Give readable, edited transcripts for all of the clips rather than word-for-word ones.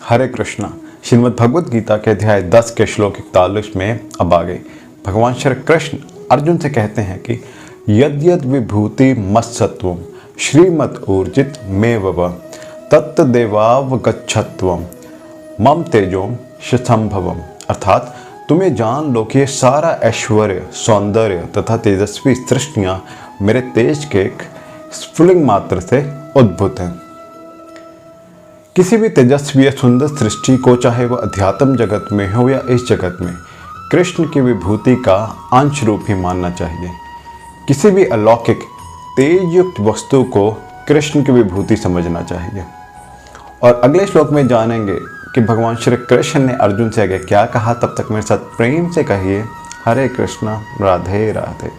हरे कृष्णा। श्रीमद् भगवद गीता के अध्याय 10 के श्लोक 41 में अब आगे भगवान श्री कृष्ण अर्जुन से कहते हैं कि यद्यद विभूति मत्सत्वम श्रीमत् ऊर्जित मेवव तत्तदेवावगच्छत्वम मम तेजोम शतंभवम। अर्थात तुम्हें जान लो कि ये सारा ऐश्वर्य, सौंदर्य तथा तेजस्वी सृष्टियाँ मेरे तेज के एक स्फुलिंग मात्र से उद्भूत हैं। किसी भी तेजस्वी या सुंदर सृष्टि को, चाहे वह अध्यात्म जगत में हो या इस जगत में, कृष्ण की विभूति का अंश रूप ही मानना चाहिए। किसी भी अलौकिक तेजयुक्त वस्तु को कृष्ण की विभूति समझना चाहिए। और अगले श्लोक में जानेंगे कि भगवान श्री कृष्ण ने अर्जुन से आगे क्या कहा। तब तक मेरे साथ प्रेम से कहिए हरे कृष्णा, राधे राधे।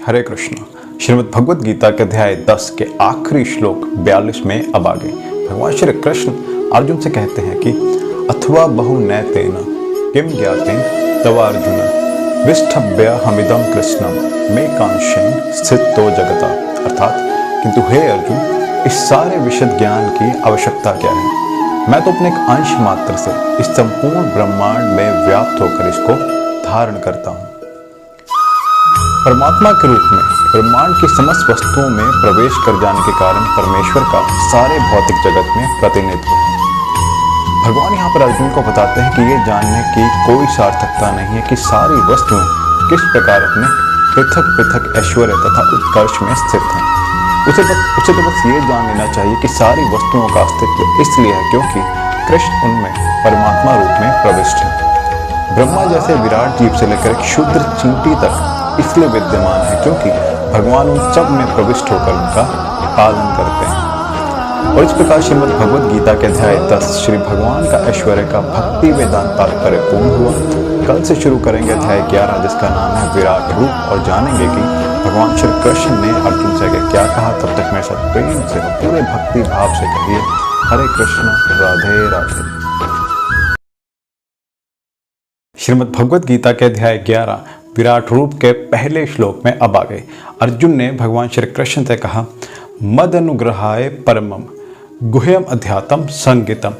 हरे कृष्णा। श्रीमद् भगवद गीता के अध्याय 10 के आखिरी श्लोक 42 में अब आगे भगवान श्री कृष्ण अर्जुन से कहते हैं कि अथवा बहु नैतेन किम ज्ञातेन तव अर्जुन विष्ठभ्य हमिदम कृष्णम मे कांक्षेन स्थितो जगता। अर्थात किंतु हे अर्जुन, इस सारे विशद ज्ञान की आवश्यकता क्या है? मैं तो अपने एक अंश मात्र से इस संपूर्ण ब्रह्मांड में व्याप्त होकर इसको धारण करता हूँ। परमात्मा के रूप में ब्रह्मांड की समस्त वस्तुओं में प्रवेश कर जाने के कारण परमेश्वर का सारे भौतिक जगत में प्रतिनिधित्व है। भगवान यहाँ पर अर्जुन को बताते हैं कि ये जानने की कोई सार्थकता नहीं है कि सारी वस्तुएं किस प्रकार अपने पृथक पृथक ऐश्वर्य तथा उत्कर्ष में स्थित हैं। उसे तो बस ये जान लेना चाहिए कि सारी वस्तुओं का अस्तित्व इसलिए है क्योंकि कृष्ण उनमें परमात्मा रूप में प्रविष्ट है। ब्रह्मा जैसे विराट जीव से लेकर एक क्षुद्र चींटी तक इसलिए विद्यमान है क्योंकि भगवान उन सब में प्रविष्ट होकर उनका पालन करते हैं। और इस प्रकार श्रीमद् भगवद गीता के अध्याय 10 श्री भगवान का ऐश्वर्य का भक्ति वेदांत तात्पर्य पूर्ण हुआ। कल से शुरू करेंगे अध्याय 11 जिसका नाम है विराट रूप, और जानेंगे कि भगवान श्री कृष्ण ने अर्जुन से क्या कहा। तब तक मेरे साथ प्रेम से पूरे भक्ति भाव से कहिए हरे कृष्ण, राधे राधे। श्रीमद् भगवद गीता के अध्याय 11 विराट रूप के पहले श्लोक में अब आगे अर्जुन ने भगवान श्री कृष्ण से कहा मद अनुग्रहाय परमम गुह्यम अध्यात्म संगीतम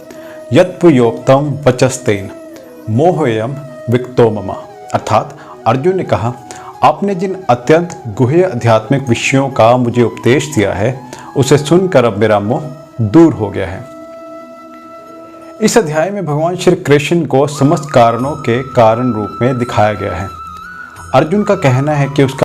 यत्पुयोक्तम वचस्तेन मोहयम विक्तो मम। अर्थात अर्जुन ने कहा, आपने जिन अत्यंत गुह्य आध्यात्मिक विषयों का मुझे उपदेश दिया है उसे सुनकर अब मेरा मोह दूर हो गया है। इस अध्याय में भगवान श्री कृष्ण को समस्त कारणों के कारण रूप में दिखाया गया है। अर्जुन का कहना है कि उसका